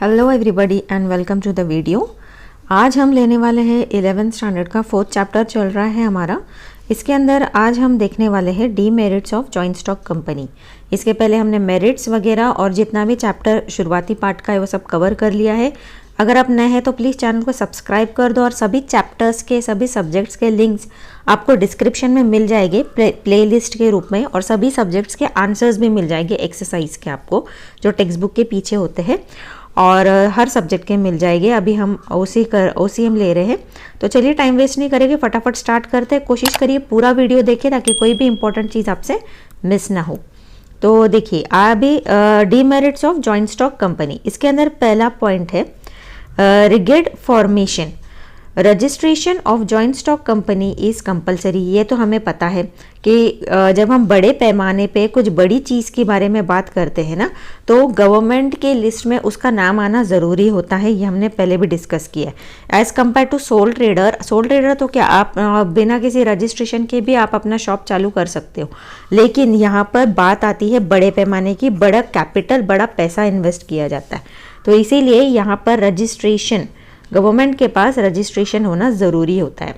Hello everybody and welcome to the video. आज हम लेने वाले हैं 11th स्टैंडर्ड का 4th चैप्टर चल रहा है हमारा। इसके अंदर आज हम देखने वाले हैं demerits of joint stock company. इसके पहले हमने मेरिट्स वगैरह और जितना भी चैप्टर शुरुआती पार्ट का है वो सब कवर कर लिया है। अगर आप नए हैं तो प्लीज़ चैनल को सब्सक्राइब कर दो और सभी चैप्टर्स के सभी सब्जेक्ट्स के लिंक्स आपको डिस्क्रिप्शन में मिल जाएंगे प्लेलिस्ट के रूप में, और सभी सब्जेक्ट्स के आंसर्स भी मिल जाएंगे एक्सरसाइज के आपको जो टेक्स्ट बुक के पीछे होते हैं, और हर सब्जेक्ट के मिल जाएंगे। अभी हम OCM ले रहे हैं, तो चलिए टाइम वेस्ट नहीं करेंगे, फटाफट स्टार्ट करते हैं। कोशिश करिए पूरा वीडियो देखें ताकि कोई भी इंपॉर्टेंट चीज़ आपसे मिस ना हो। तो देखिए अभी demerits of joint stock company, इसके अंदर पहला पॉइंट है rigid formation. Registration of joint stock company is compulsory. ये तो हमें पता है कि जब हम बड़े पैमाने पे कुछ बड़ी चीज़ के बारे में बात करते हैं ना, तो गवर्नमेंट के लिस्ट में उसका नाम आना ज़रूरी होता है। ये हमने पहले भी डिस्कस किया है। As compared to sole trader, sole trader तो क्या आप बिना किसी रजिस्ट्रेशन के भी आप अपना शॉप चालू कर सकते हो, लेकिन यहाँ पर बात आती है बड़े पैमाने की, बड़ा कैपिटल, बड़ा पैसा इन्वेस्ट किया जाता है। तो इसीलिए यहाँ पर रजिस्ट्रेशन, गवर्नमेंट के पास रजिस्ट्रेशन होना ज़रूरी होता है।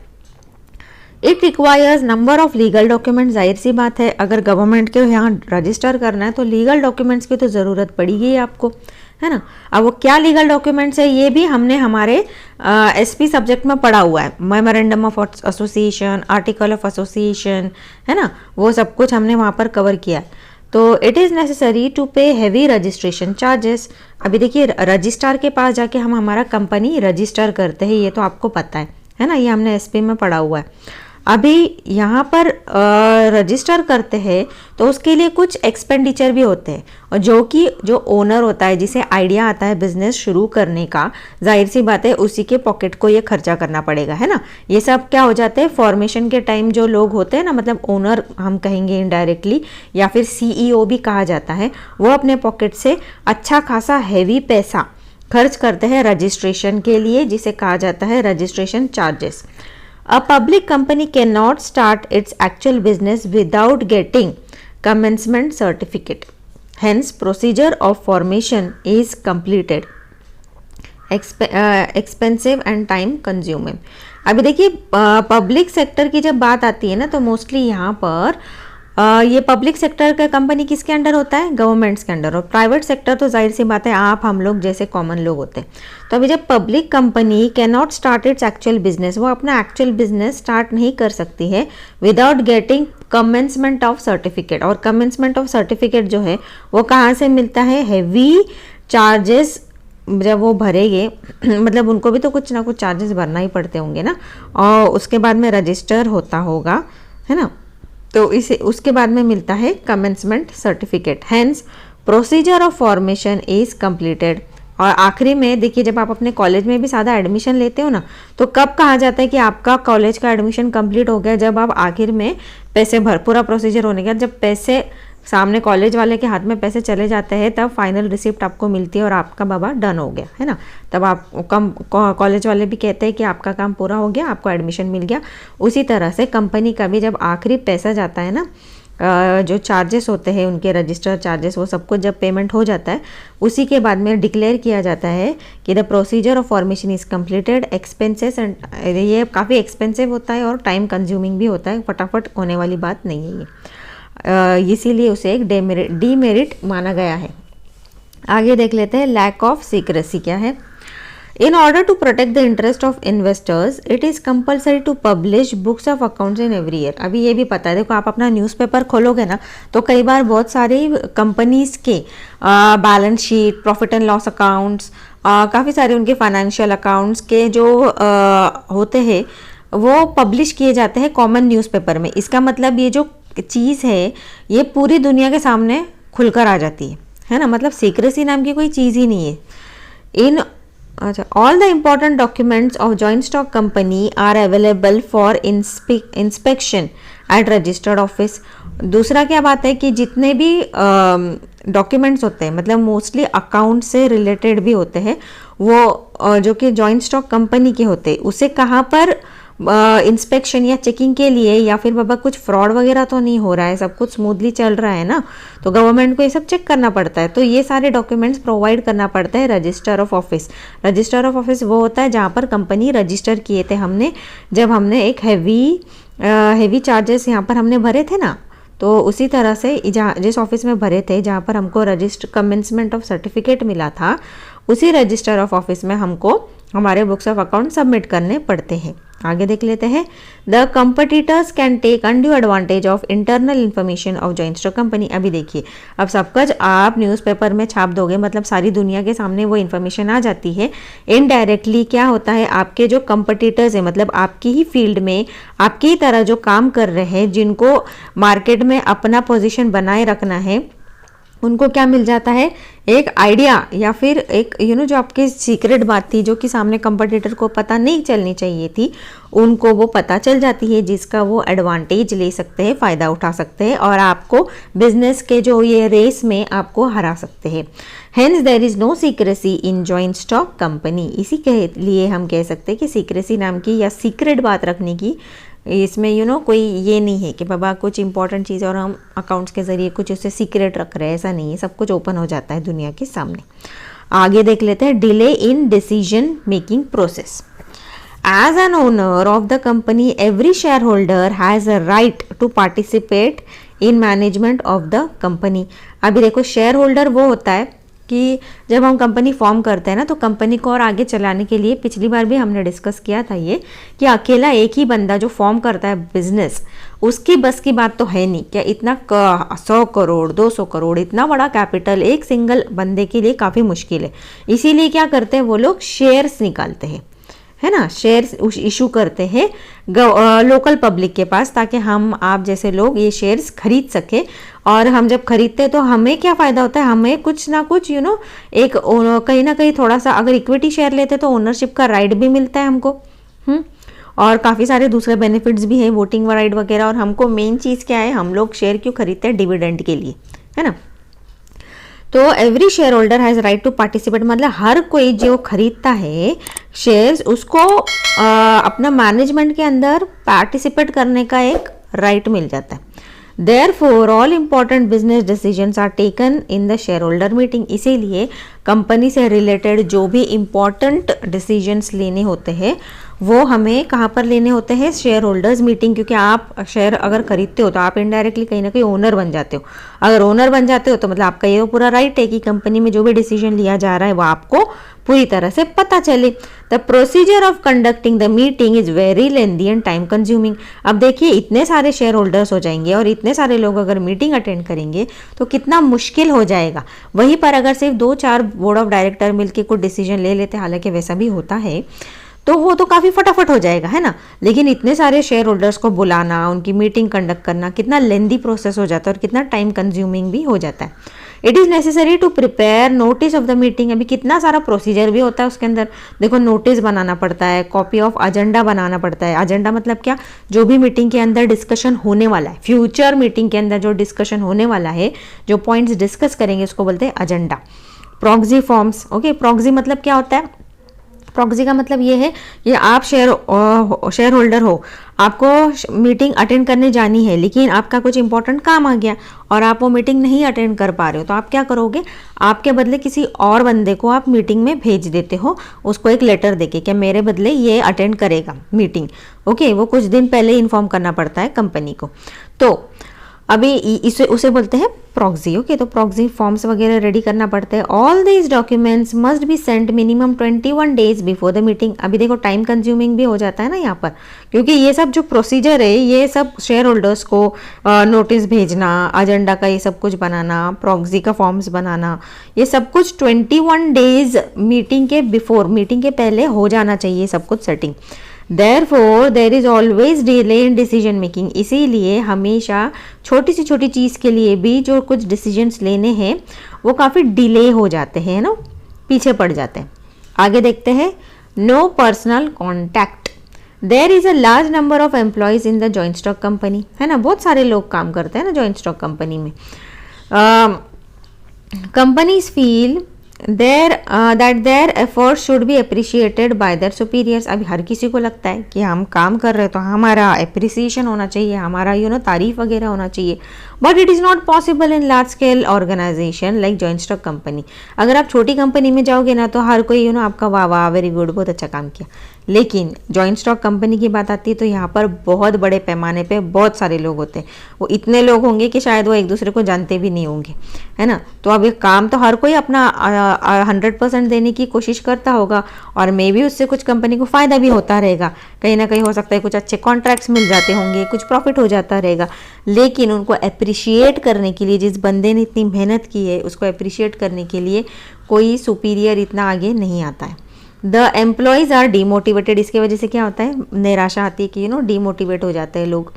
It requires number of legal document. जाहिर सी बात है, अगर गवर्नमेंट के यहाँ रजिस्टर करना है तो लीगल डॉक्यूमेंट्स की तो ज़रूरत पड़ेगी आपको, है ना। अब वो क्या लीगल डॉक्यूमेंट्स है ये भी हमने हमारे SP सब्जेक्ट में पढ़ा हुआ है। Memorandum of association, article of association, है ना, वो सब कुछ हमने वहाँ पर कवर किया है। तो इट इज़ नेसेसरी टू पे हैवी रजिस्ट्रेशन चार्जेस। अभी देखिए रजिस्ट्रार के पास जाके हम हमारा कंपनी रजिस्टर करते हैं, ये तो आपको पता है ना, ये हमने SP में पढ़ा हुआ है। अभी यहाँ पर रजिस्टर करते हैं तो उसके लिए कुछ एक्सपेंडिचर भी होते हैं, और जो ओनर होता है, जिसे आइडिया आता है बिजनेस शुरू करने का, जाहिर सी बात है उसी के पॉकेट को ये खर्चा करना पड़ेगा, है ना। ये सब क्या हो जाते हैं फॉर्मेशन के टाइम, जो लोग होते हैं ना, मतलब ओनर हम कहेंगे इनडायरेक्टली, या फिर CEO भी कहा जाता है, वो अपने पॉकेट से अच्छा खासा हैवी पैसा खर्च करते हैं रजिस्ट्रेशन के लिए, जिसे कहा जाता है registration charges. A public company cannot start its actual business without getting commencement certificate. Hence, procedure of formation is completed. Expensive and time consuming. अभी देखिए पब्लिक सेक्टर की जब बात आती है ना, तो मोस्टली यहाँ पर ये पब्लिक सेक्टर का कंपनी किसके अंडर होता है, गवर्नमेंट्स के अंडर, और प्राइवेट सेक्टर तो जाहिर सी बात है आप हम लोग जैसे कॉमन लोग होते हैं। तो अभी जब public company can not start its actual business, वो अपना एक्चुअल बिजनेस स्टार्ट नहीं कर सकती है without getting commencement of certificate. और कमेंसमेंट ऑफ सर्टिफिकेट जो है वो कहाँ से मिलता है, हैवी चार्जेस जब वो भरेंगे मतलब उनको भी तो कुछ ना कुछ चार्जेस भरना ही पड़ते होंगे ना, और उसके बाद में रजिस्टर होता होगा, है ना, तो इसे उसके बाद में मिलता है commencement certificate. Hence procedure of formation is completed. और आखिरी में देखिए जब आप अपने कॉलेज में भी सादा एडमिशन लेते हो ना, तो कब कहा जाता है कि आपका कॉलेज का एडमिशन कंप्लीट हो गया, जब आप आखिर में पैसे पूरा प्रोसीजर होने के बाद जब पैसे सामने कॉलेज वाले के हाथ में पैसे चले जाते हैं, तब फाइनल रिसिप्ट आपको मिलती है और आपका बाबा डन हो गया, है ना। तब आप कॉलेज वाले भी कहते हैं कि आपका काम पूरा हो गया, आपको एडमिशन मिल गया। उसी तरह से कंपनी का भी जब आखिरी पैसा जाता है ना, जो चार्जेस होते हैं उनके रजिस्टर चार्जेस, वो सब कुछ जब पेमेंट हो जाता है, उसी के बाद में डिक्लेयर किया जाता है कि the procedure of formation is completed. Expenses and ये काफ़ी एक्सपेंसिव होता है और टाइम कंज्यूमिंग भी होता है, फटाफट होने वाली बात नहीं है ये, इसीलिए उसे एक डीमेरिट माना गया है। आगे देख लेते हैं लैक ऑफ सीक्रेसी क्या है। In order to protect the interest of investors it is compulsory to publish books of accounts in every year. अभी ये भी पता है, देखो आप अपना न्यूज़पेपर खोलोगे ना, तो कई बार बहुत सारी कंपनीज के balance sheet, profit and loss accounts, काफ़ी सारे उनके फाइनेंशियल अकाउंट्स के जो होते हैं वो पब्लिश किए जाते हैं कॉमन न्यूज़पेपर में। इसका मतलब ये जो चीज़ है ये पूरी दुनिया के सामने खुलकर आ जाती है ना, मतलब सीक्रेसी नाम की कोई चीज़ ही नहीं है। इन अच्छा all the important documents of joint stock company are available for inspection at registered office. दूसरा क्या बात है कि जितने भी डॉक्यूमेंट्स होते हैं, मतलब मोस्टली अकाउंट से रिलेटेड भी होते हैं, वो जो कि जॉइंट स्टॉक कंपनी के होते हैं, उसे कहाँ पर इंस्पेक्शन या चेकिंग के लिए, या फिर बाबा कुछ फ्रॉड वगैरह तो नहीं हो रहा है, सब कुछ स्मूथली चल रहा है ना, तो गवर्नमेंट को ये सब चेक करना पड़ता है। तो ये सारे डॉक्यूमेंट्स प्रोवाइड करना पड़ता है register of office. Register of office वो होता है जहाँ पर कंपनी रजिस्टर किए थे हमने, जब हमने एक हैवी चार्जेस यहाँ पर हमने भरे थे ना, तो उसी तरह से जिस ऑफिस में भरे थे, जहाँ पर हमको रजिस्टर कमेंसमेंट ऑफ सर्टिफिकेट मिला था, उसी रजिस्टर ऑफ ऑफिस में हमको हमारे बुक्स ऑफ अकाउंट सबमिट करने पड़ते हैं। आगे देख लेते हैं। The competitors can take undue advantage of internal information of joint stock company. अभी देखिए, अब सब कुछ आप न्यूज़पेपर में छाप दोगे, मतलब सारी दुनिया के सामने वो इन्फॉर्मेशन आ जाती है। इनडायरेक्टली क्या होता है, आपके जो कंपटीटर्स है, मतलब आपकी ही फील्ड में आपकी ही तरह जो काम कर रहे हैं, जिनको मार्केट में अपना पोजीशन बनाए रखना है, उनको क्या मिल जाता है, एक आइडिया या फिर एक जो आपकी सीक्रेट बात थी, जो कि सामने कंपटीटर को पता नहीं चलनी चाहिए थी, उनको वो पता चल जाती है, जिसका वो एडवांटेज ले सकते हैं, फ़ायदा उठा सकते हैं और आपको बिजनेस के जो ये रेस में आपको हरा सकते हैं। Hence there is no secrecy in joint stock company. इसी के लिए हम कह सकते हैं कि सीक्रेसी नाम की या सीक्रेट बात रखने की इसमें कोई ये नहीं है कि बाबा कुछ इंपॉर्टेंट चीज़ और हम अकाउंट्स के ज़रिए कुछ उससे सीक्रेट रख रहे हैं, ऐसा नहीं है। सब कुछ ओपन हो जाता है दुनिया के सामने। आगे देख लेते हैं। Delay in decision making process. As an owner of the company, every shareholder has a right to participate in management of the company. अभी देखो, शेयर होल्डर वो होता है कि जब हम कंपनी फॉर्म करते हैं ना, तो कंपनी को और आगे चलाने के लिए, पिछली बार भी हमने डिस्कस किया था ये, कि अकेला एक ही बंदा जो फॉर्म करता है बिजनेस, उसकी बस की बात तो है नहीं। क्या इतना 100 करोड़ 200 करोड़ इतना बड़ा कैपिटल एक सिंगल बंदे के लिए काफ़ी मुश्किल है। इसीलिए क्या करते हैं वो लोग, शेयर्स निकालते हैं, है ना, शेयर्स इशू करते हैं लोकल पब्लिक के पास, ताकि हम आप जैसे लोग ये शेयर्स खरीद सके। और हम जब खरीदते हैं तो हमें क्या फ़ायदा होता है, हमें कुछ ना कुछ एक कहीं ना कहीं थोड़ा सा, अगर इक्विटी शेयर लेते तो ओनरशिप का राइट भी मिलता है हमको, और काफ़ी सारे दूसरे बेनिफिट्स भी हैं, वोटिंग राइट वगैरह। और हमको मेन चीज़ क्या है, हम लोग शेयर क्यों खरीदते हैं, डिविडेंड के लिए, है ना। तो every shareholder has right to participate, मतलब हर कोई जो खरीदता है शेयर्स, उसको अपना मैनेजमेंट के अंदर पार्टिसिपेट करने का एक राइट मिल जाता है। Therefore, all important business decisions are taken in the shareholder meeting। इसीलिए कंपनी से रिलेटेड जो भी इम्पॉर्टेंट डिसीजंस लेने होते हैं वो हमें कहाँ पर लेने होते हैं, शेयर होल्डर्स मीटिंग। क्योंकि आप शेयर अगर खरीदते हो तो आप इनडायरेक्टली कहीं ना कहीं ओनर बन जाते हो। अगर ओनर बन जाते हो तो मतलब आपका ये पूरा राइट है कि कंपनी में जो भी डिसीजन लिया जा रहा है वो आपको पूरी तरह से पता चले। The procedure of conducting the meeting is very lengthy and time consuming. अब देखिए, इतने सारे शेयर होल्डर्स हो जाएंगे और इतने सारे लोग अगर मीटिंग अटेंड करेंगे तो कितना मुश्किल हो जाएगा। वहीं पर अगर सिर्फ 2-4 बोर्ड ऑफ डायरेक्टर मिलकर कोई डिसीजन ले लेते, हालांकि वैसा भी होता है, तो वो तो काफ़ी फटाफट हो जाएगा, है ना। लेकिन इतने सारे शेयर होल्डर्स को बुलाना, उनकी मीटिंग कंडक्ट करना कितना लेंदी प्रोसेस हो जाता है और कितना टाइम कंज्यूमिंग भी हो जाता है। It is necessary to prepare notice of the meeting. अभी कितना सारा प्रोसीजर भी होता है उसके अंदर। देखो, नोटिस बनाना पड़ता है, कॉपी ऑफ एजेंडा बनाना पड़ता है। एजेंडा मतलब क्या, जो भी मीटिंग के अंदर डिस्कशन होने वाला है, फ्यूचर मीटिंग के अंदर जो डिस्कशन होने वाला है, जो पॉइंट्स डिस्कस करेंगे, उसको बोलते हैं agenda. Proxy forms, okay. Proxy मतलब क्या होता है, प्रॉक्सी का मतलब ये है कि आप शेयर होल्डर हो, आपको मीटिंग अटेंड करने जानी है, लेकिन आपका कुछ इंपॉर्टेंट काम आ गया और आप वो मीटिंग नहीं अटेंड कर पा रहे हो, तो आप क्या करोगे, आपके बदले किसी और बंदे को आप मीटिंग में भेज देते हो, उसको एक लेटर देके कि मेरे बदले ये अटेंड करेगा मीटिंग, ओके। वो कुछ दिन पहले इन्फॉर्म करना पड़ता है कंपनी को। तो अभी इसे उसे बोलते हैं प्रॉक्सी, ओके। तो प्रॉक्सी फॉर्म्स वगैरह रेडी करना पड़ते हैं। All these documents must be sent minimum 21 days before the meeting. अभी देखो, टाइम कंज्यूमिंग भी हो जाता है ना यहाँ पर, क्योंकि ये सब जो प्रोसीजर है, ये सब शेयर होल्डर्स को नोटिस भेजना, एजेंडा का ये सब कुछ बनाना, प्रॉक्सी का फॉर्म्स बनाना, ये सब कुछ 21 डेज मीटिंग के बिफोर, मीटिंग के पहले हो जाना चाहिए सब कुछ setting. Therefore, there is always delay in decision making। इसीलिए हमेशा छोटी से छोटी चीज़ के लिए भी जो कुछ डिसीजंस लेने हैं वो काफ़ी डिले हो जाते हैं ना, पीछे पड़ जाते हैं। आगे देखते हैं। No personal contact. There is a large number of employees in the joint stock company, है ना। बहुत सारे लोग काम करते हैं ना जॉइंट स्टॉक कंपनी में। Companies feel their effort should be appreciated by their superiors. अभी हर किसी को लगता है कि हम काम कर रहे हैं तो हमारा अप्रिसिएशन होना चाहिए, हमारा तारीफ वगैरह होना चाहिए, but it is not possible in large scale organisation like joint stock company. अगर आप छोटी कंपनी में जाओगे ना तो हर कोई आपका वाह वाह वेरी गुड बहुत अच्छा काम किया, लेकिन जॉइंट स्टॉक कंपनी की बात आती है तो यहाँ पर बहुत बड़े पैमाने पे बहुत सारे लोग होते हैं। वो इतने लोग होंगे कि शायद वो एक दूसरे को जानते भी नहीं होंगे, है ना। तो अब ये काम तो हर कोई अपना 100% देने की कोशिश करता होगा और मे भी उससे कुछ कंपनी को फ़ायदा भी होता रहेगा, कहीं ना कहीं हो सकता है कुछ अच्छे कॉन्ट्रैक्ट्स मिल जाते होंगे, कुछ प्रॉफिट हो जाता रहेगा। लेकिन उनको अप्रिशिएट करने के लिए, जिस बंदे ने इतनी मेहनत की है उसको अप्रिशिएट करने के लिए कोई सुपीरियर इतना आगे नहीं आता है। The employees are demotivated. इसके वजह से क्या होता है, निराशा आती है कि डीमोटिवेट हो जाते हैं लोग।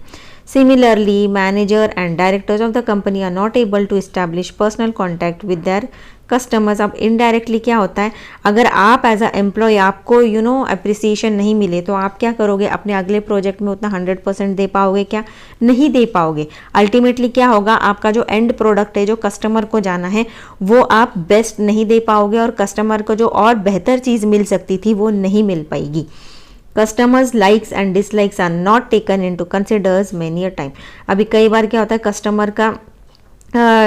Similarly manager and directors of the company are not able to establish personal contact with their customers. अब इनडायरेक्टली क्या होता है, अगर आप एज अ एम्प्लॉय आपको अप्रिसिएशन नहीं मिले तो आप क्या करोगे, अपने अगले प्रोजेक्ट में उतना 100% दे पाओगे क्या, नहीं दे पाओगे। अल्टीमेटली क्या होगा, आपका जो एंड प्रोडक्ट है जो कस्टमर को जाना है वो आप बेस्ट नहीं दे पाओगे और कस्टमर को जो और बेहतर चीज़ मिल सकती थी वो नहीं मिल पाएगी। Customers likes and dislikes are not taken into considers many a time. अभी कई बार क्या होता है, कस्टमर का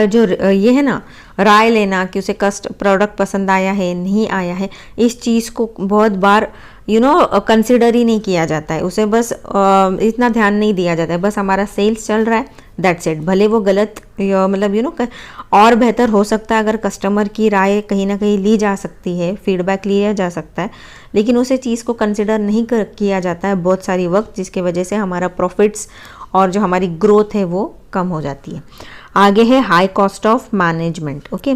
जो ये है ना राय लेना कि उसे प्रोडक्ट पसंद आया है नहीं आया है, इस चीज़ को बहुत बार कंसिडर ही नहीं किया जाता है, उसे बस इतना ध्यान नहीं दिया जाता है। बस हमारा सेल्स चल रहा है, दैट्स इट। भले वो गलत मतलब और बेहतर हो सकता है, अगर कस्टमर की राय कहीं ना कहीं ली जा सकती है, फीडबैक लिया जा सकता है, लेकिन उसे चीज़ को कंसिडर नहीं किया जाता है बहुत सारी वक्त, जिसके वजह से हमारा प्रॉफिट्स और जो हमारी ग्रोथ है वो कम हो जाती है। आगे है high cost of management. Okay,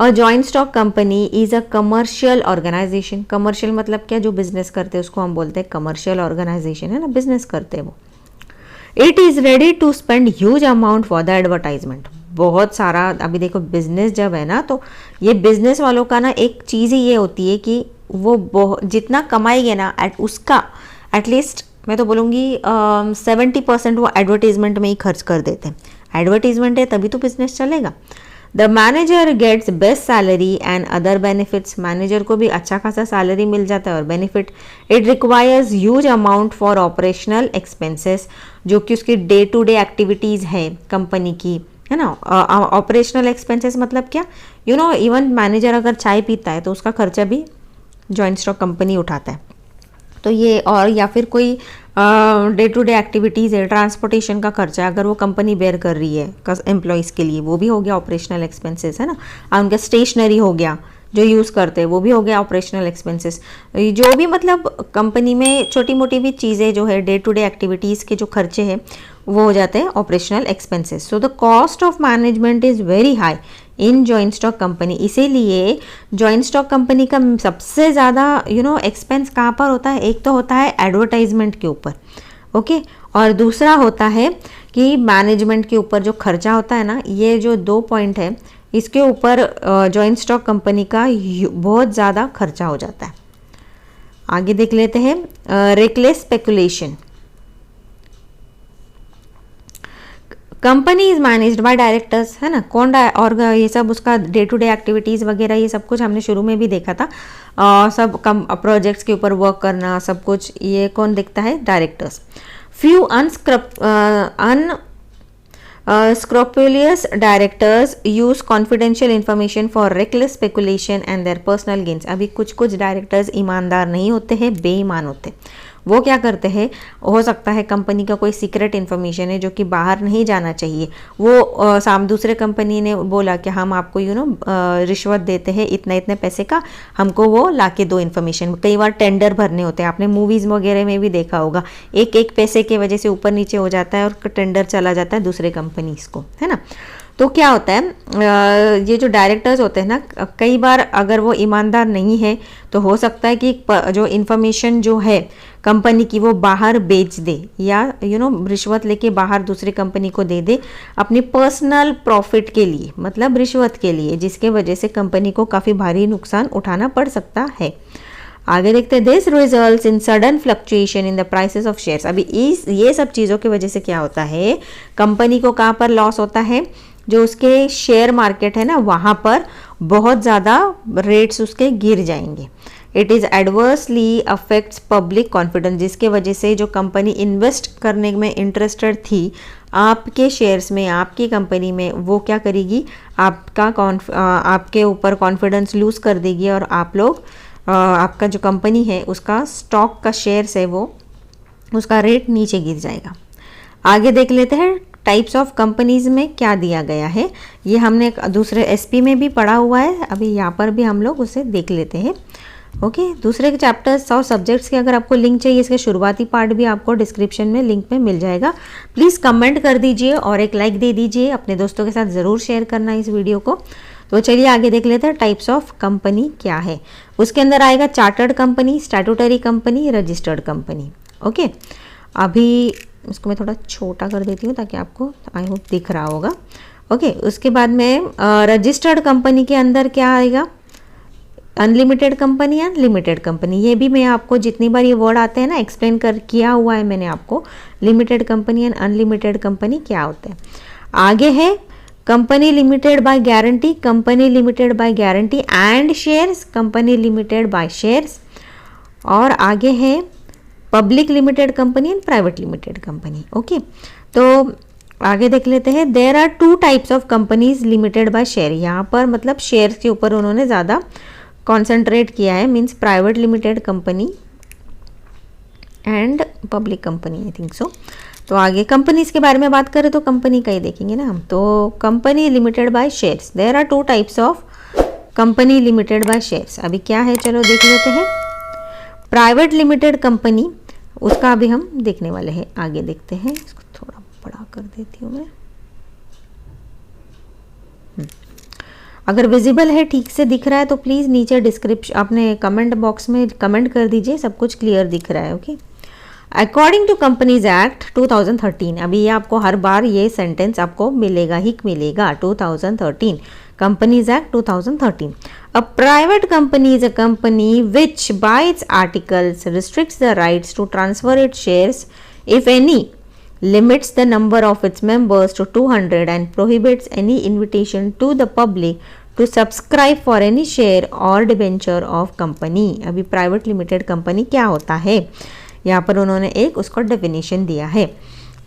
और joint stock company is a commercial organisation. Commercial मतलब क्या, जो बिजनेस करते हैं उसको हम बोलते हैं कमर्शियल ऑर्गेनाइजेशन, है ना, बिजनेस करते हैं वो। It is ready to spend huge amount for the advertisement. बहुत सारा, अभी देखो बिजनेस जब है ना तो ये बिजनेस वालों का ना एक चीज़ ही ये होती है कि वो जितना कमाएंगे ना उसका एटलीस्ट मैं तो बोलूँगी 70% वो एडवर्टीजमेंट में ही खर्च कर देते हैं। एडवर्टीजमेंट है तभी तो बिजनेस चलेगा। The manager gets best salary and other benefits. Manager को भी अच्छा खासा सैलरी मिल जाता है और benefit. It requires huge amount for operational expenses, जो कि उसकी डे टू डे एक्टिविटीज़ है कंपनी की, है ना। ऑपरेशनल एक्सपेंसेस मतलब क्या, इवन मैनेजर अगर चाय पीता है तो उसका खर्चा भी जॉइंट स्टॉक कंपनी उठाता है। तो ये, और या फिर कोई डे टू डे एक्टिविटीज़ है, ट्रांसपोर्टेशन का खर्चा अगर वो कंपनी बेयर कर रही है एम्प्लॉयज़ के लिए, वो भी हो गया ऑपरेशनल एक्सपेंसेस, है ना। उनका स्टेशनरी हो गया जो यूज़ करते हैं वो भी हो गया ऑपरेशनल एक्सपेंसेस। जो भी मतलब कंपनी में छोटी मोटी भी चीज़ें जो है डे टू डे एक्टिविटीज़ के जो खर्चे हैं वो हो जाते हैं operational expenses. So the cost of management is very high in joint stock company. इसीलिए जॉइंट स्टॉक कंपनी का सबसे ज़्यादा एक्सपेंस कहाँ पर होता है, एक तो होता है एडवर्टाइजमेंट के ऊपर, ओके, और दूसरा होता है कि मैनेजमेंट के ऊपर जो खर्चा होता है ना। ये जो 2 पॉइंट है इसके ऊपर जॉइंट स्टॉक कंपनी का बहुत ज़्यादा खर्चा हो जाता है। आगे देख लेते हैं reckless speculation. Company is managed by directors, है ना। कौन और ये सब उसका डे टू डे एक्टिविटीज़ वगैरह ये सब कुछ हमने शुरू में भी देखा था। सब प्रोजेक्ट्स के ऊपर वर्क करना सब कुछ ये कौन देखता है, directors. Few scrupulous directors use confidential information for reckless speculation and their personal gains। अभी कुछ डायरेक्टर्स ईमानदार नहीं होते हैं, बेईमान होते। वो क्या करते हैं, हो सकता है कंपनी का कोई सीक्रेट इन्फॉर्मेशन है जो कि बाहर नहीं जाना चाहिए, वो दूसरे कंपनी ने बोला कि हम आपको रिश्वत देते हैं इतने पैसे का, हमको वो लाके दो इन्फॉर्मेशन। कई बार टेंडर भरने होते हैं, आपने मूवीज़ वगैरह में भी देखा होगा, एक पैसे के वजह से ऊपर नीचे हो जाता है और टेंडर चला जाता है दूसरे कंपनीज को, है ना। तो क्या होता है, ये जो डायरेक्टर्स होते हैं ना, कई बार अगर वो ईमानदार नहीं है तो हो सकता है कि जो इन्फॉर्मेशन जो है कंपनी की वो बाहर बेच दे या रिश्वत लेके बाहर दूसरी कंपनी को दे दे अपनी पर्सनल प्रॉफिट के लिए, मतलब रिश्वत के लिए, जिसके वजह से कंपनी को काफ़ी भारी नुकसान उठाना पड़ सकता है। आगे देखते हैं, this results in sudden fluctuation in the prices of shares. अभी ये सब चीज़ों की वजह से क्या होता है, कंपनी को कहाँ पर लॉस होता है, जो उसके शेयर मार्केट है ना वहाँ पर बहुत ज़्यादा रेट्स उसके गिर जाएंगे। It is adversely affects public confidence, जिसके वजह से जो कंपनी इन्वेस्ट करने में इंटरेस्टेड थी आपके शेयर्स में, आपकी कंपनी में, वो क्या करेगी, आपके ऊपर कॉन्फिडेंस लूज़ कर देगी और आप लोग आपका जो कंपनी है उसका स्टॉक का शेयर्स है वो उसका रेट नीचे गिर जाएगा। आगे देख लेते हैं टाइप्स ऑफ कंपनीज में क्या दिया गया है। ये हमने दूसरे एसपी में भी पढ़ा हुआ है, अभी यहाँ पर भी हम लोग उसे देख लेते हैं। ओके, दूसरे के चैप्टर्स और सब्जेक्ट्स के अगर आपको लिंक चाहिए, इसके शुरुआती पार्ट भी आपको डिस्क्रिप्शन में लिंक में मिल जाएगा। प्लीज़ कमेंट कर दीजिए और एक लाइक दे दीजिए, अपने दोस्तों के साथ ज़रूर शेयर करना इस वीडियो को। तो चलिए आगे देख लेते हैं टाइप्स ऑफ कंपनी क्या है। उसके अंदर आएगा chartered company, statutory company, registered company. Okay, अभी इसको मैं थोड़ा छोटा कर देती हूँ ताकि आपको आई होप दिख रहा होगा। ओके, उसके बाद में रजिस्टर्ड कंपनी के अंदर क्या आएगा, unlimited company and limited company. ये भी मैं आपको जितनी बार ये वर्ड आते हैं ना एक्सप्लेन किया हुआ है मैंने आपको, limited company and unlimited company क्या होते हैं। आगे है company limited by guarantee, company limited by guarantee and shares, company limited by shares. और आगे है public limited company and private limited company. Okay, तो आगे देख लेते हैं। There are 2 types of companies limited by share. यहाँ पर मतलब शेयर्स के ऊपर उन्होंने ज़्यादा कॉन्सेंट्रेट किया है, means private limited company and public company, I think so. तो आगे कंपनीज के बारे में बात करें तो कंपनी का ही देखेंगे ना हम। तो company limited by shares, there are 2 types of company limited by shares. अभी क्या है चलो देख लेते हैं। प्राइवेट लिमिटेड कंपनी, उसका अभी हम देखने वाले हैं, आगे देखते हैं। इसको थोड़ा बड़ा कर देती हूँ मैं, अगर विजिबल है, ठीक से दिख रहा है तो प्लीज़ नीचे डिस्क्रिप्शन अपने कमेंट बॉक्स में कमेंट कर दीजिए, सब कुछ क्लियर दिख रहा है। Okay, according to companies act 2013, अभी ये आपको हर बार ये सेंटेंस आपको मिलेगा ही मिलेगा, 2013 companies act 2013। A private company is a company which by its articles restricts the rights to transfer its shares if any, limits the number of its members to 200 and prohibits any invitation to the public to subscribe for any share or debenture of company। अभी private limited company क्या होता है, यहाँ पर उन्होंने एक उसको definition दिया है।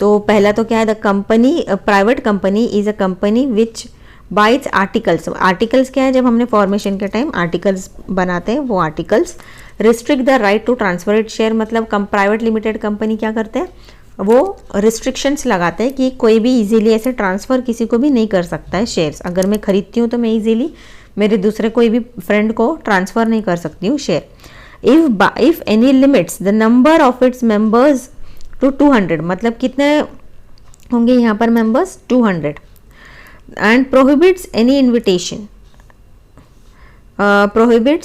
तो पहला तो क्या है, the company private company is a company which bye it's articles. Articles क्या है, जब हमने फॉर्मेशन के टाइम आर्टिकल्स बनाते हैं वो articles restrict the right to transfer it share. मतलब प्राइवेट लिमिटेड कंपनी क्या करते हैं, वो रिस्ट्रिक्शंस लगाते हैं कि कोई भी इजीली ऐसे ट्रांसफ़र किसी को भी नहीं कर सकता है शेयर्स। अगर मैं खरीदती हूँ तो मैं इजीली मेरे दूसरे कोई भी फ्रेंड को ट्रांसफ़र नहीं कर सकती हूँ share. If any limits the number of its members to 200, मतलब कितने होंगे यहाँ पर members, 200। And prohibits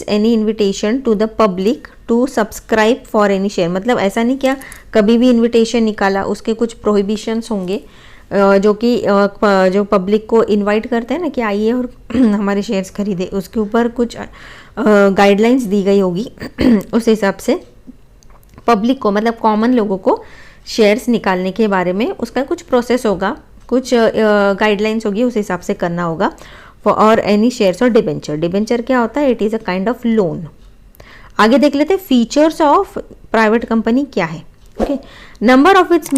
any invitation to the public to subscribe for any share. मतलब ऐसा नहीं क्या कभी भी इन्विटेशन निकाला, उसके कुछ प्रोहिबिशंस होंगे जो कि जो पब्लिक को इनवाइट करते हैं ना कि आइए और हमारे शेयर्स खरीदे, उसके ऊपर कुछ गाइडलाइंस दी गई होगी। उस हिसाब से पब्लिक को, मतलब कॉमन लोगों को शेयर्स निकालने के बारे में उसका कुछ प्रोसेस होगा, कुछ गाइडलाइंस होगी, उस हिसाब से करना होगा। और एनी शेयर्स और डिबेंचर। डिबेंचर क्या होता है, it is a kind of loan. आगे देख लेते हैं फीचर्स ऑफ प्राइवेट कंपनी क्या है। Okay, number of its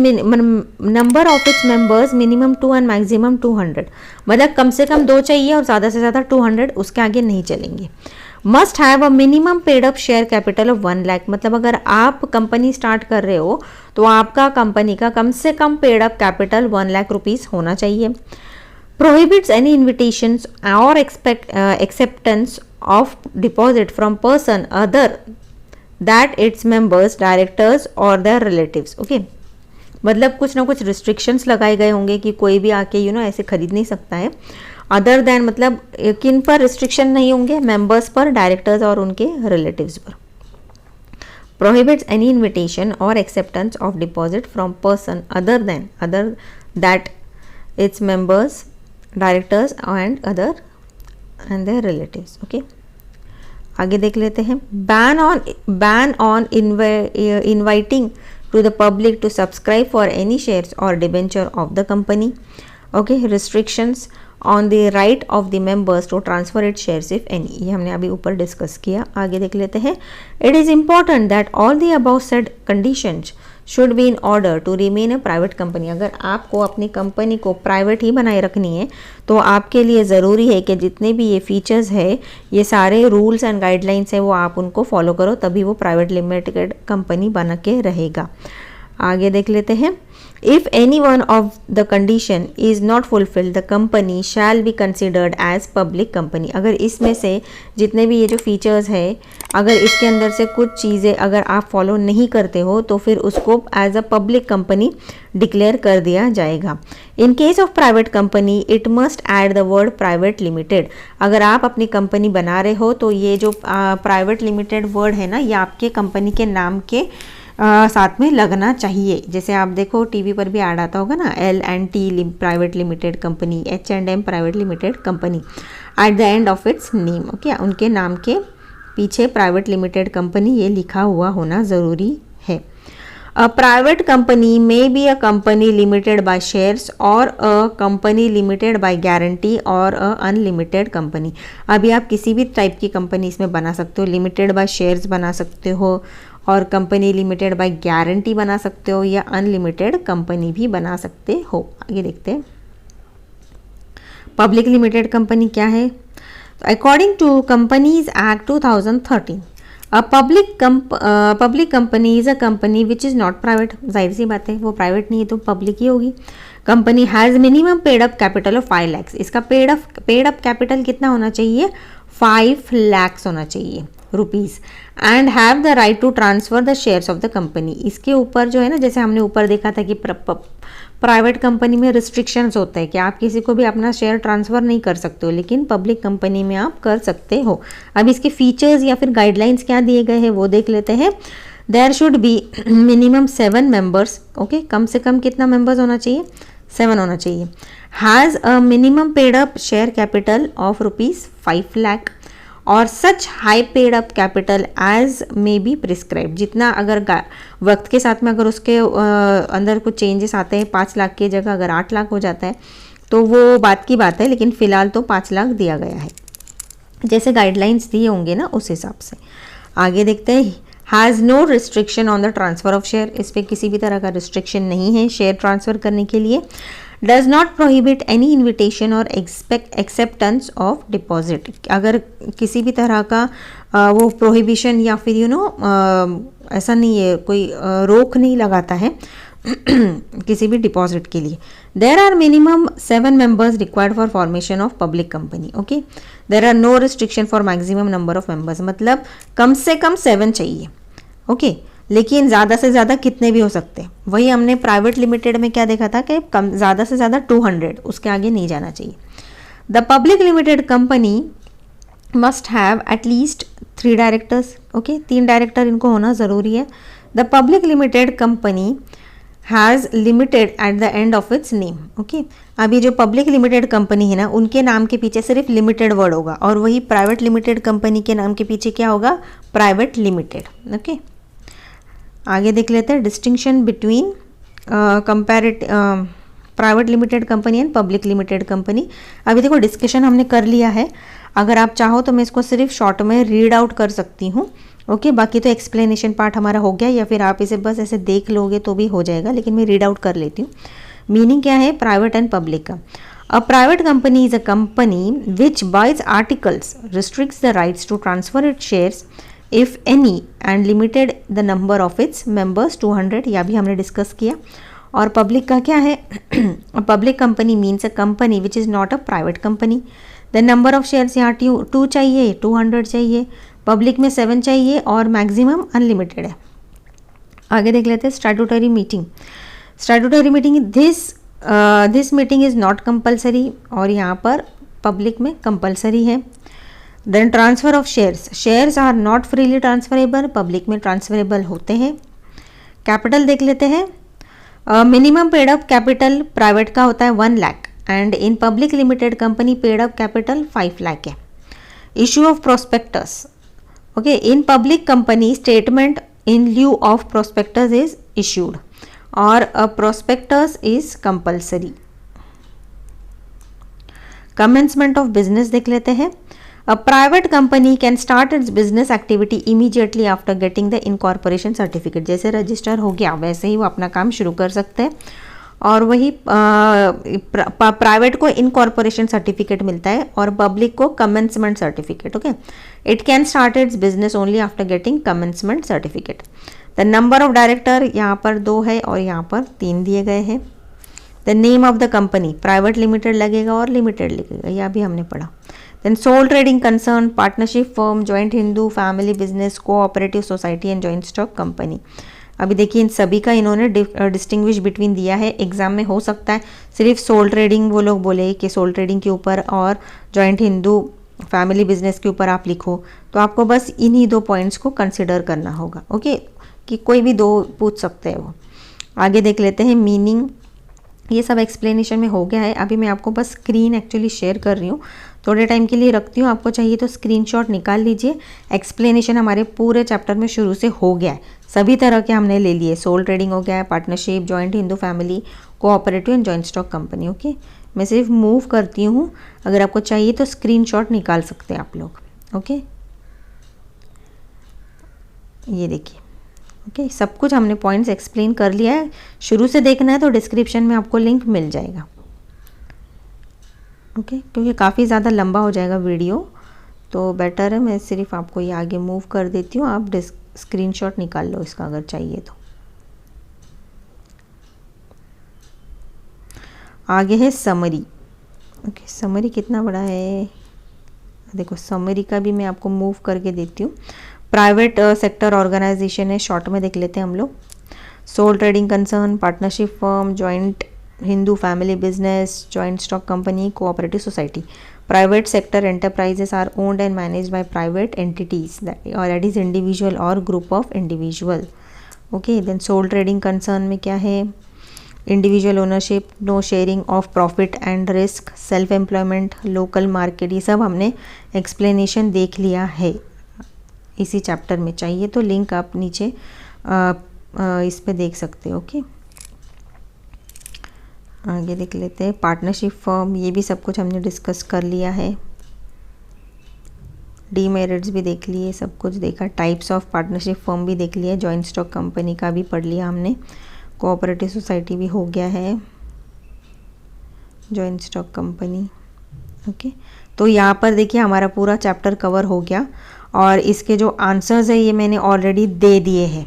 members minimum 2 and maximum 200, मतलब कम से कम 2 चाहिए और ज़्यादा से ज़्यादा 200, उसके आगे नहीं चलेंगे। Must have a minimum paid up share capital of 1 lakh, मतलब अगर आप कंपनी स्टार्ट कर रहे हो तो आपका कंपनी का कम से कम paid up capital 1 lakh rupees होना चाहिए। प्रोहिबिट्स एनी इन्विटेशंस और acceptance of deposit from person other that its members, directors or their relatives। okay, मतलब कुछ ना कुछ restrictions लगाए गए होंगे कि कोई भी आके ऐसे खरीद नहीं सकता है। अदर देन मतलब किन पर रिस्ट्रिक्शन नहीं होंगे, मेंबर्स पर, डायरेक्टर्स और उनके रिलेटिव्स पर। प्रोहिबिट्स एनी इन्विटेशन और acceptance of deposit from person other that its members, directors and other and their relatives. Okay, आगे देख लेते हैं। Ban on inviting to the public to subscribe for any shares और debenture of the company. Okay, restrictions on the right of the members to transfer it shares if any. ये हमने अभी ऊपर discuss किया। आगे देख लेते हैं। It is important that all the above said conditions should be in order to remain a private company. अगर आपको अपनी कंपनी को प्राइवेट ही बनाए रखनी है तो आपके लिए ज़रूरी है कि जितने भी ये फीचर्स है, ये सारे रूल्स एंड गाइडलाइंस है, वो आप उनको फॉलो करो, तभी वो प्राइवेट लिमिटेड कंपनी बन के रहेगा। आगे देख लेते हैं। If any one of the condition is not fulfilled the company shall be considered as public company. अगर इसमें से जितने भी ये जो फीचर्स है, अगर इसके अंदर से कुछ चीज़ें अगर आप फॉलो नहीं करते हो तो फिर उसको as a public company declare कर दिया जाएगा। In case of private company it must add the word private limited. अगर आप अपनी कंपनी बना रहे हो तो ये जो प्राइवेट लिमिटेड वर्ड है ना, ये आपके कंपनी के नाम के साथ में लगना चाहिए। जैसे आप देखो टीवी पर भी ऐड आता होगा ना, L&T private limited company, H&M private limited company, at the end of its name. Okay, उनके नाम के पीछे प्राइवेट लिमिटेड कंपनी ये लिखा हुआ होना ज़रूरी है। A private company may be a company limited by shares और a company limited by guarantee और अ अनलिमिटेड कंपनी। अभी आप किसी भी टाइप की कंपनी इसमें बना सकते हो। लिमिटेड बाय शेयर्स बना सकते हो और कंपनी लिमिटेड बाय गारंटी बना सकते हो, या अनलिमिटेड कंपनी भी बना सकते हो। आगे देखते हैं। पब्लिक लिमिटेड कंपनी क्या है? According to companies act 2013 a public company is a company which is not private. जाहिर सी बात है, वो प्राइवेट नहीं है तो पब्लिक ही होगी। Company has minimum paid up capital of 5 lakhs। इसका पेड अप कैपिटल कितना होना चाहिए? 5 lakhs होना चाहिए rupees. And have the right to transfer the shares of the company. इसके ऊपर जो है ना, जैसे हमने ऊपर देखा था कि प्राइवेट कंपनी में रिस्ट्रिक्शंस होते हैं कि आप किसी को भी अपना शेयर ट्रांसफ़र नहीं कर सकते हो, लेकिन पब्लिक कंपनी में आप कर सकते हो। अब इसके फीचर्स या फिर गाइडलाइंस क्या दिए गए हैं वो देख लेते हैं। There should be minimum 7 members। Okay, कम से कम कितना मेंबर्स होना चाहिए? 7 होना चाहिए। Has a minimum paid up share capital of ₹5 lakh और such high paid up capital as may be prescribe. जितना अगर वक्त के साथ में अगर उसके अंदर कुछ चेंजेस आते हैं, 5 लाख की जगह अगर 8 लाख हो जाता है तो वो बात की बात है, लेकिन फ़िलहाल तो 5 लाख दिया गया है, जैसे गाइडलाइंस दिए होंगे ना उस हिसाब से। आगे देखते हैं। Has no restriction on the transfer of share. इस पर किसी भी तरह का रिस्ट्रिक्शन नहीं है शेयर ट्रांसफ़र करने के लिए। Does not prohibit any invitation और एक्सेप्टेंस ऑफ डिपॉजिट। अगर किसी भी तरह का वो प्रोहिबिशन या फिर ऐसा नहीं है, कोई रोक नहीं लगाता है किसी भी डिपॉजिट के लिए। There are minimum 7 members required for formation of public company. Okay, there are no restriction for maximum number of members. मतलब कम से कम 7 चाहिए। ओके, लेकिन ज़्यादा से ज़्यादा कितने भी हो सकते हैं। वही हमने प्राइवेट लिमिटेड में क्या देखा था कि कम ज़्यादा से ज़्यादा 200, उसके आगे नहीं जाना चाहिए। The public limited company must have at least 3 directors। Okay, 3 director इनको होना ज़रूरी है। The public limited company has limited at the end of its name. Okay, अभी जो पब्लिक लिमिटेड कंपनी है ना, उनके नाम के पीछे सिर्फ लिमिटेड वर्ड होगा, और वही प्राइवेट लिमिटेड कंपनी के नाम के पीछे क्या होगा? Private limited. ओके, आगे देख लेते हैं। Distinction between private limited company and public limited company. अभी देखो डिस्कशन हमने कर लिया है। अगर आप चाहो तो मैं इसको सिर्फ शॉर्ट में रीड आउट कर सकती हूँ। ओके, बाकी तो एक्सप्लेनेशन पार्ट हमारा हो गया, या फिर आप इसे बस ऐसे देख लोगे तो भी हो जाएगा, लेकिन मैं रीड आउट कर लेती हूँ। मीनिंग क्या है प्राइवेट एंड पब्लिक का? A private company is a company which by its articles restricts the rights to transfer it shares if any and limited the number of its members 200। या भी हमने discuss किया। और पब्लिक का क्या है? Public company means a company which is not a private company. The number of shares यहाँ 2 चाहिए, 200 चाहिए, पब्लिक में 7 चाहिए और मैक्सिमम अनलिमिटेड है। आगे देख लेते हैं। Statutory meeting. Statutory meeting this meeting is not compulsory, और यहाँ पर पब्लिक में कंपल्सरी है। Then transfer of shares. Shares are not freely transferable, public में ट्रांसफरेबल होते हैं। कैपिटल देख लेते हैं। Minimum paid up capital private का होता है 1 lakh and in public limited company paid up capital 5 lakh है। Issue of prospectus. Okay, in public company statement in lieu of prospectus is issued और a prospectus is compulsory. Commencement of business देख लेते हैं। A private company can start its business activity immediately after getting the incorporation certificate. जैसे register हो गया वैसे ही वो अपना काम शुरू कर सकते हैं। और वही प्राइवेट को इनकॉर्पोरेशन सर्टिफिकेट मिलता है और पब्लिक को commencement certificate. Okay, it can start its business only after getting commencement certificate. The number of director यहाँ पर 2 है और यहाँ पर 3 दिए गए हैं। The name of the company private limited लगेगा और लिमिटेड लगेगा, यह भी हमने पढ़ा। Then sole trading concern, partnership firm, joint Hindu family business, cooperative society and joint stock company. अभी देखिए इन सभी का इन्होंने डिस्टिंग्विश बिटवीन दिया है। एग्जाम में हो सकता है सिर्फ सोल ट्रेडिंग वो लोग बोले कि सोल ट्रेडिंग के ऊपर और जॉइंट हिंदू फैमिली बिजनेस के ऊपर आप लिखो, तो आपको बस इन्हीं 2 पॉइंट्स को कंसिडर करना होगा। ओके, कि कोई भी 2 पूछ सकते हैं वो। आगे देख लेते हैं मीनिंग। ये सब एक्सप्लेनेशन में हो गया है। अभी मैं आपको बस स्क्रीन एक्चुअली शेयर कर रही हूँ, थोड़े टाइम के लिए रखती हूँ। आपको चाहिए तो स्क्रीनशॉट निकाल लीजिए। एक्सप्लेनेशन हमारे पूरे चैप्टर में शुरू से हो गया है, सभी तरह के हमने ले लिए। सोल ट्रेडिंग हो गया है, partnership, joint Hindu family, cooperative and joint stock company. Okay, मैं सिर्फ मूव करती हूँ, अगर आपको चाहिए तो स्क्रीनशॉट निकाल सकते हैं आप लोग। ओके, ये देखिए। ओके, सब कुछ हमने पॉइंट्स एक्सप्लेन कर लिया है। शुरू से देखना है तो डिस्क्रिप्शन में आपको लिंक मिल जाएगा। ओके, क्योंकि काफ़ी ज़्यादा लंबा हो जाएगा वीडियो, तो बेटर है मैं सिर्फ आपको ये आगे मूव कर देती हूँ। आप स्क्रीनशॉट निकाल लो इसका अगर चाहिए तो। आगे है समरी। ओके, समरी कितना बड़ा है देखो, समरी का भी मैं आपको मूव करके देती हूँ। प्राइवेट सेक्टर ऑर्गेनाइजेशन है, शॉर्ट में देख लेते हैं हम लोग। Sole trading concern, partnership firm, joint Hindu family business, joint stock company, cooperative society. Private sector enterprises are owned and managed by private entities, that is individual और group of individual. Okay, then sole trading concern में क्या है? Individual ownership, no sharing of profit and risk, self employment, local market, ये सब हमने explanation देख लिया है इसी चैप्टर में। चाहिए तो लिंक आप नीचे इस पे देख सकते हो। ओके, आगे देख लेते हैं पार्टनरशिप फर्म। ये भी सब कुछ हमने डिस्कस कर लिया है। डीमेरिट्स भी देख लिए, सब कुछ देखा। टाइप्स ऑफ पार्टनरशिप फर्म भी देख लिया। जॉइंट स्टॉक कंपनी का भी पढ़ लिया हमने। कोऑपरेटिव सोसाइटी भी हो गया है, जॉइंट स्टॉक कंपनी। ओके, तो यहाँ पर देखिए हमारा पूरा चैप्टर कवर हो गया और इसके जो आंसर्स है ये मैंने ऑलरेडी दे दिए हैं।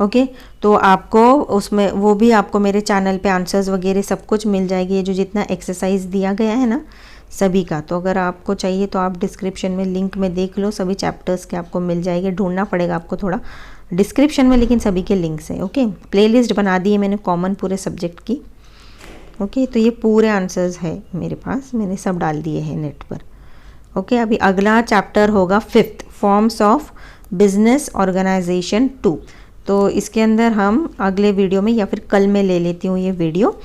ओके, तो आपको उसमें वो भी आपको मेरे चैनल पे आंसर्स वगैरह सब कुछ मिल जाएगी। ये जो जितना एक्सरसाइज दिया गया है ना सभी का, तो अगर आपको चाहिए तो आप डिस्क्रिप्शन में लिंक में देख लो, सभी चैप्टर्स के आपको मिल जाएंगे। ढूंढना पड़ेगा आपको थोड़ा डिस्क्रिप्शन में, लेकिन सभी के लिंक्स हैं। ओके, प्लेलिस्ट बना दी है मैंने कॉमन पूरे सब्जेक्ट की। ओके, तो ये पूरे आंसर्स है मेरे पास, मैंने सब डाल दिए हैं नेट पर। ओके, अभी अगला चैप्टर होगा 5th, forms of business organisation 2। तो इसके अंदर हम अगले वीडियो में या फिर कल में ले लेती हूँ ये वीडियो।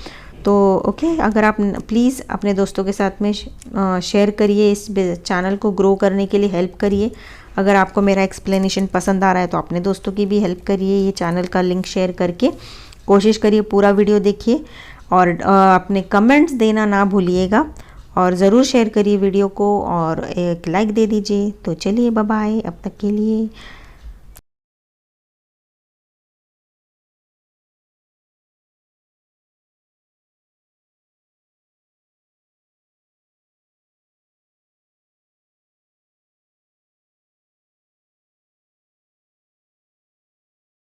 तो ओके, अगर आप प्लीज़ अपने दोस्तों के साथ में शेयर करिए, इस चैनल को ग्रो करने के लिए हेल्प करिए। अगर आपको मेरा एक्सप्लेनेशन पसंद आ रहा है तो अपने दोस्तों की भी हेल्प करिए, ये चैनल का लिंक शेयर करके। कोशिश करिए पूरा वीडियो देखिए और अपने कमेंट्स देना ना भूलिएगा और ज़रूर शेयर करिए वीडियो को और एक लाइक दे दीजिए। तो चलिए बाय बाय, अब तक के लिए